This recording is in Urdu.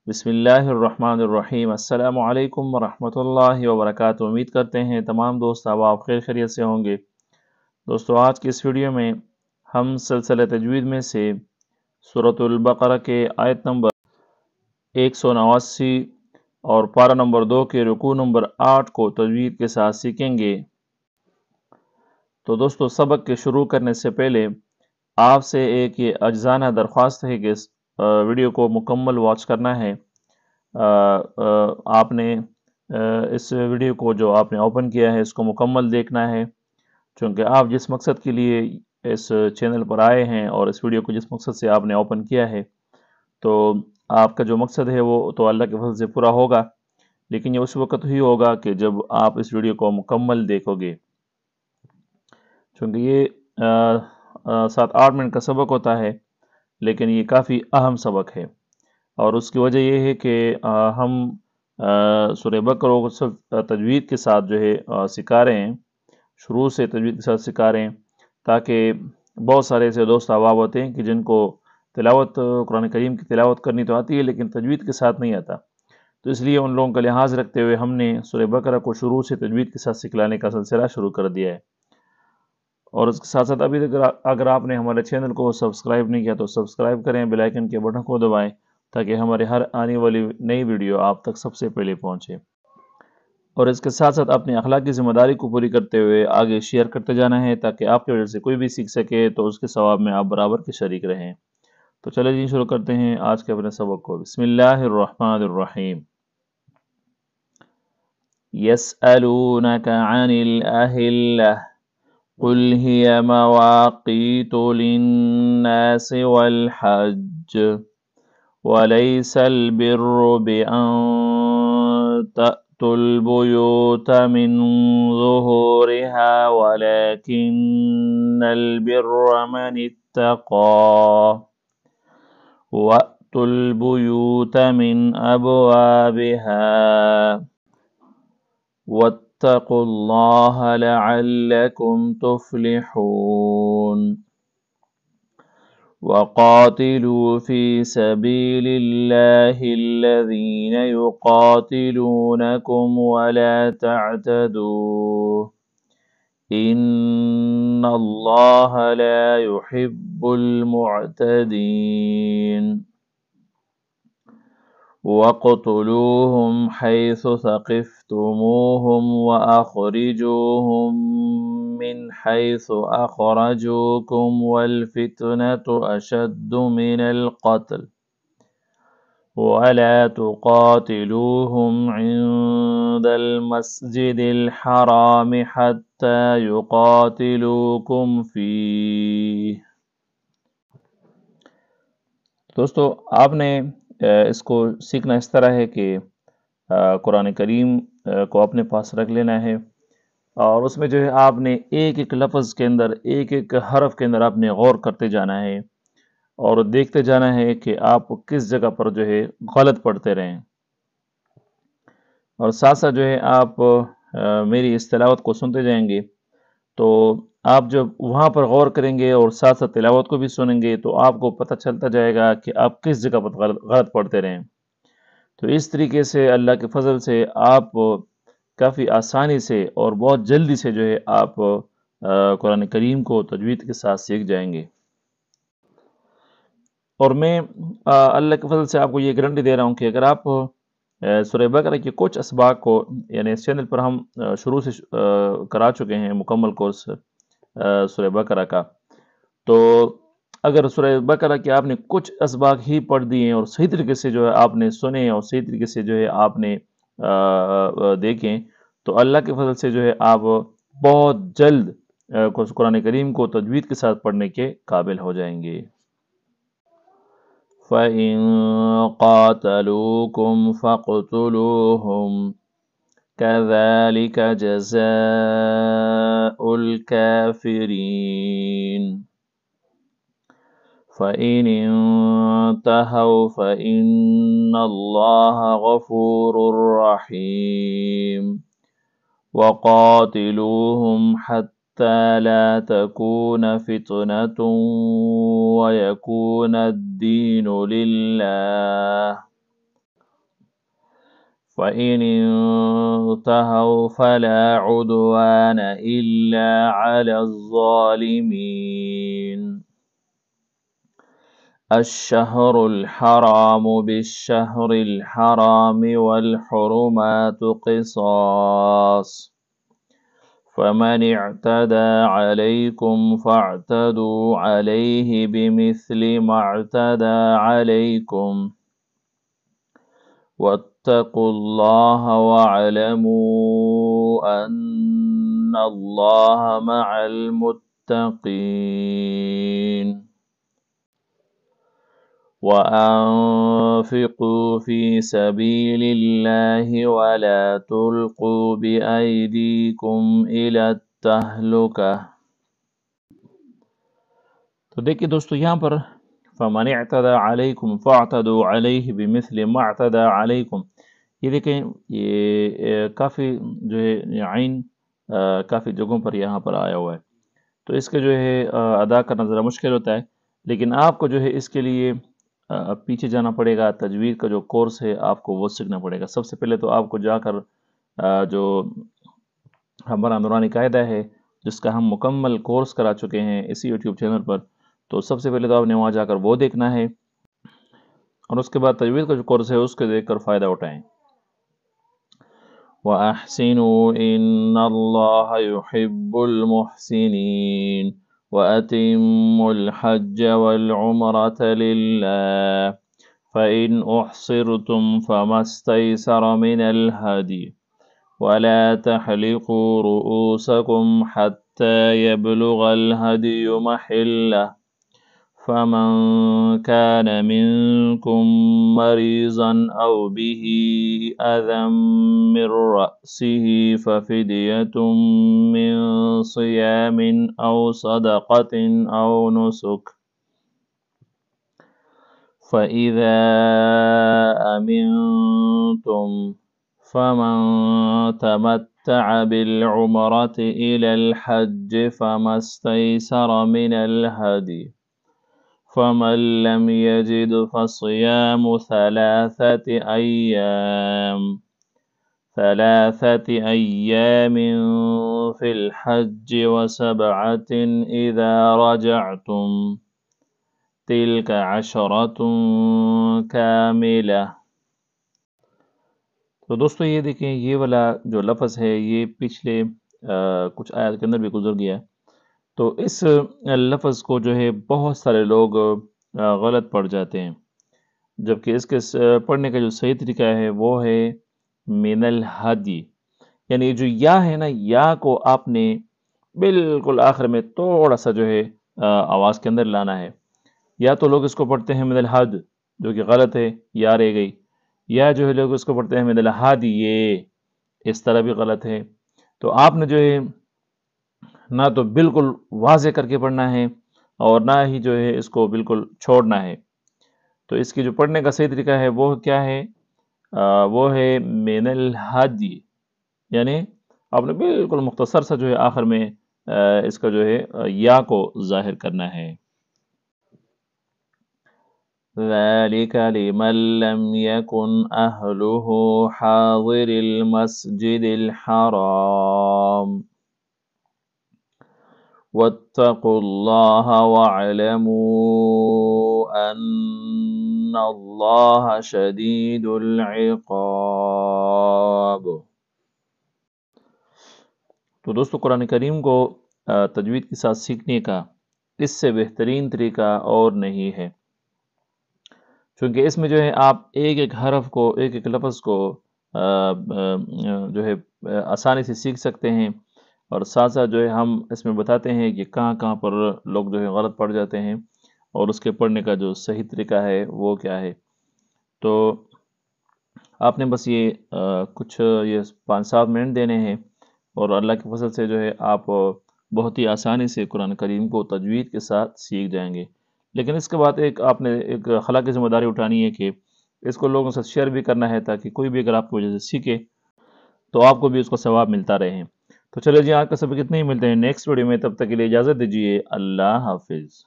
بسم اللہ الرحمن الرحیم۔ السلام علیکم ورحمۃ اللہ وبرکاتہ۔ امید کرتے ہیں تمام دوست آپ خیر خیریت سے ہوں گے۔ دوستو، آج کی اس ویڈیو میں ہم سلسلہ تجوید میں سے سورۃ البقرہ کے آیت نمبر 189 اور پارہ نمبر 2 کے رکوع نمبر 8 کو تجوید کے ساتھ سیکھیں گے۔ تو دوستو، سبق کے شروع کرنے سے پہلے آپ سے ایک یہ عاجزانہ درخواست ہے کہ اس ویڈیو کو مکمل واچ کرنا ہے۔ آپ نے اس ویڈیو کو جو آپ نے اوپن کیا ہے اس کو مکمل دیکھنا ہے، چونکہ آپ جس مقصد کے لیے اس چینل پر آئے ہیں اور اس ویڈیو کو جس مقصد سے آپ نے اوپن کیا ہے، تو آپ کا جو مقصد ہے وہ تو اللہ کے فضل سے پورا ہوگا، لیکن یہ اس وقت ہی ہوگا کہ جب آپ اس ویڈیو کو مکمل دیکھو گے، چونکہ یہ 7-8 منٹ کا سبق ہوتا ہے، لیکن یہ کافی اہم سبق ہے، اور اس کی وجہ یہ ہے کہ ہم سورہ بقرہ کو صرف تجوید کے ساتھ جو ہے سکھا رہے ہیں، شروع سے تجوید کے ساتھ سکھا رہے ہیں، تاکہ بہت سارے ایسے دوست احباب ہوتے ہیں کہ جن کو تلاوت قرآن کریم کی تلاوت کرنی تو آتی ہے لیکن تجوید کے ساتھ نہیں آتا، تو اس لیے ان لوگوں کا لحاظ رکھتے ہوئے ہم نے سورہ بقرہ کو شروع سے تجوید کے ساتھ سکھلانے کا سلسلہ شروع کر دیا ہے۔ اور اس کے ساتھ ساتھ ابھی تک اگر آپ نے ہمارے چینل کو سبسکرائب نہیں کیا تو سبسکرائب کریں، بیل آئیکن کے بٹن کو دبائیں تاکہ ہمارے ہر آنے والی نئی ویڈیو آپ تک سب سے پہلے پہنچے، اور اس کے ساتھ ساتھ اپنی اخلاقی ذمہ داری کو پوری کرتے ہوئے آگے شیئر کرتے جانا ہے تاکہ آپ کی وجہ سے کوئی بھی سیکھ سکے تو اس کے ثواب میں آپ برابر کے شریک رہیں۔ تو چلے جی، شروع کرتے ہیں آج کے اپنے سبق کو۔ بسم اللہ الرحمن الرحیم۔ یسألونک عن الأہلہ قل هي مواقيت للناس والحج وليس البر بأن تأتوا البيوت من ظهورها ولكن البر من اتقى وأتوا البيوت من أبوابها واتقوا الله لعلكم تفلحون وقاتلوا في سبيل الله الذين يقاتلونكم ولا تعتدوا إن الله لا يحب المعتدين وَاقْتُلُوهُمْ حَيْثُ ثَقِفْتُمُوهُمْ وَأَخْرِجُوهُمْ مِنْ حَيْثُ أَخْرَجُوكُمْ وَالْفِتْنَةُ أَشَدُّ مِنَ الْقَتْلِ وَلَا تُقَاتِلُوهُمْ عِنْدَ الْمَسْجِدِ الْحَرَامِ حَتَّى يُقَاتِلُوكُمْ فِيهِ۔ دوستو، آپ نے اس کو سیکھنا اس طرح ہے کہ قرآن کریم کو اپنے پاس رکھ لینا ہے، اور اس میں جو ہے آپ نے ایک ایک لفظ کے اندر، ایک ایک حرف کے اندر آپ نے غور کرتے جانا ہے اور دیکھتے جانا ہے کہ آپ کس جگہ پر جو ہے غلط پڑھتے رہیں، اور ساتھ ساتھ جو ہے آپ میری اس تلاوت کو سنتے جائیں گے تو آپ جب وہاں پر غور کریں گے اور ساتھ ساتھ تلاوت کو بھی سنیں گے تو آپ کو پتہ چلتا جائے گا کہ آپ کس جگہ پر غلط پڑھتے رہیں۔ تو اس طریقے سے اللہ کے فضل سے آپ کافی آسانی سے اور بہت جلدی سے جو ہے آپ قرآن کریم کو تجوید کے ساتھ سیکھ جائیں گے، اور میں اللہ کے فضل سے آپ کو یہ گارنٹی دے رہا ہوں کہ اگر آپ سورہ بقرہ کے کچھ اسباق کو، یعنی اس چینل پر ہم شروع سے کرا چکے ہیں مکمل کورس سورہ بقرہ کا، تو اگر سورہ بقرہ کے آپ نے کچھ اسباق ہی پڑھ دیے اور صحیح طریقے سے جو ہے آپ نے سنے اور صحیح طریقے سے جو ہے آپ نے دیکھیں تو اللہ کے فضل سے جو ہے آپ بہت جلد قرآن کریم کو تجوید کے ساتھ پڑھنے کے قابل ہو جائیں گے۔ فَإِن قَاتَلُوكُمْ فَاقْتُلُوهُمْ كَذَلِكَ جَزَاءُ الْكَافِرِينَ فَإِنِ انْتَهَوْا فَإِنَّ اللَّهَ غَفُورٌ رَحِيمٌ وَقَاتِلُوهُمْ حَتَّى لَا تَكُونَ فِتْنَةٌ وَيَكُونَ الدِّينُ لِلَّهِ فإن انتهوا فلا عدوان إلا على الظالمين الشهر الحرام بالشهر الحرام والحرمات قصاص فمن اعتدى عليكم فاعتدوا عليه بمثل ما اعتدى عليكم واتقوا الله واعلموا أن الله مع المتقين وأنفقوا في سبيل الله ولا تلقوا بأيديكم إلى التهلكة۔ تو دیکھیے دوستو، یہاں پر فَمَنِ اعْتَدَى عَلَيْكُمْ فَاعْتَدُوا عَلَيْهِ بِمِثْلِ مَا اعْتَدَى عَلَيْكُمْ، یہ دیکھیں یہ کافی جو ہے عین کافی جگہوں پر یہاں پر آیا ہوا ہے، تو اس کے جو ہے ادا کرنا ذرا مشکل ہوتا ہے، لیکن آپ کو جو ہے اس کے لیے پیچھے جانا پڑے گا، تجوید کا جو کورس ہے آپ کو وہ سیکھنا پڑے گا۔ سب سے پہلے تو آپ کو جا کر جو ہمارا نورانی قاعدہ ہے جس کا ہم مکمل کورس کرا چکے ہیں اسی یوٹیوب چینل پر، تو سب سے پہلے تو آپ نے وہاں جا کر وہ دیکھنا ہے، اور اس کے بعد تجوید کا جو کورس ہے اس کو دیکھ کر فائدہ اٹھائیں۔ وَأَحْسِنُوا إِنَّ اللَّهَ يُحِبُّ الْمُحْسِنِينَ وَأَتِمُّوا الْحَجَّ وَالْعُمْرَةَ لِلَّهِ فَإِنْ أُحْصِرْتُمْ فَمَا اسْتَيْسَرَ مِنَ الْهَدْيِ وَلَا تَحْلِقُوا رُؤُوسَكُمْ حَتَّى يَبْلُغَ الْهَدْيُ مَحِلَّهُ فَمَنْ كَانَ مِنْكُمْ مَرِيضًا أَوْ بِهِ أَذًى مِّن رَّأْسِهِ فَفِدْيَةٌ مِّن صِيَامٍ أَوْ صَدَقَةٍ أَوْ نُسُكٍ فَإِذَا أَمِنْتُمْ فَمَنْ تَمَتَّعَ بِالْعُمْرَةِ إِلَى الْحَجِّ فَمَا اسْتَيْسَرَ مِنَ الْهَدْيِ فَمَنْ لَمْ يَجِدْ فَصِيَامُ ثَلَاثَةِ أَيَّامٍ فِي الْحَجِّ وَسَبْعَةٍ إِذَا رَجَعْتُمْ تِلْكَ عَشَرَةٌ كَامِلَةٌ۔ تو دوستو یہ دیکھیں، یہ والا جو لفظ ہے یہ پچھلے کچھ آیات کے اندر بھی گزر گیا، تو اس لفظ کو جو ہے بہت سارے لوگ غلط پڑھ جاتے ہیں، جبکہ اس کے پڑھنے کا جو صحیح طریقہ ہے وہ ہے من الہدی، یعنی جو یا ہے نا، یا کو آپ نے بالکل آخر میں تھوڑا سا جو ہے آواز کے اندر لانا ہے۔ یا تو لوگ اس کو پڑھتے ہیں من الحد، جو کہ غلط ہے، یا رہ گئی، یا جو ہے لوگ اس کو پڑھتے ہیں من الہدی، یہ اس طرح بھی غلط ہے۔ تو آپ نے جو ہے نہ تو بالکل واضح کر کے پڑھنا ہے اور نہ ہی جو ہے اس کو بالکل چھوڑنا ہے۔ تو اس کی جو پڑھنے کا صحیح طریقہ ہے وہ کیا ہے؟ وہ ہے من الہدی، یعنی آپ نے بالکل مختصر سا جو ہے آخر میں اس کا جو ہے یا کو ظاہر کرنا ہے۔ ذَلِكَ لِمَن لَّمْ يَكُنْ أَهْلُهُ حَاضِرِ الْمَسْجِدِ الْحَرَامِ وَاتَّقُوا اللَّهَ وَاعْلَمُوا أَنَّ اللَّهَ شَدِيدُ الْعِقَابِ۔ تو دوستو، قرآن کریم کو تجوید کے ساتھ سیکھنے کا اس سے بہترین طریقہ اور نہیں ہے، چونکہ اس میں جو ہے آپ ایک ایک حرف کو، ایک ایک لفظ کو جو ہے آسانی سے سیکھ سکتے ہیں، اور ساتھ ساتھ جو ہے ہم اس میں بتاتے ہیں کہ کہاں کہاں پر لوگ جو ہے غلط پڑھ جاتے ہیں اور اس کے پڑھنے کا جو صحیح طریقہ ہے وہ کیا ہے۔ تو آپ نے بس یہ کچھ 5-7 منٹ دینے ہیں، اور اللہ کے فضل سے جو ہے آپ بہت ہی آسانی سے قرآن کریم کو تجوید کے ساتھ سیکھ جائیں گے۔ لیکن اس کے بعد آپ نے ایک اخلاقی ذمہ داری اٹھانی ہے کہ اس کو لوگوں سے شیئر بھی کرنا ہے، تاکہ کوئی بھی اگر آپ کی وجہ سے سیکھے تو آپ کو بھی اس کو ثواب ملتا رہے۔ تو چلے جی، آج کا سبق اتنے ہی، ملتے ہیں نیکسٹ ویڈیو میں، تب تک کے لیے اجازت دیجیے، اللہ حافظ۔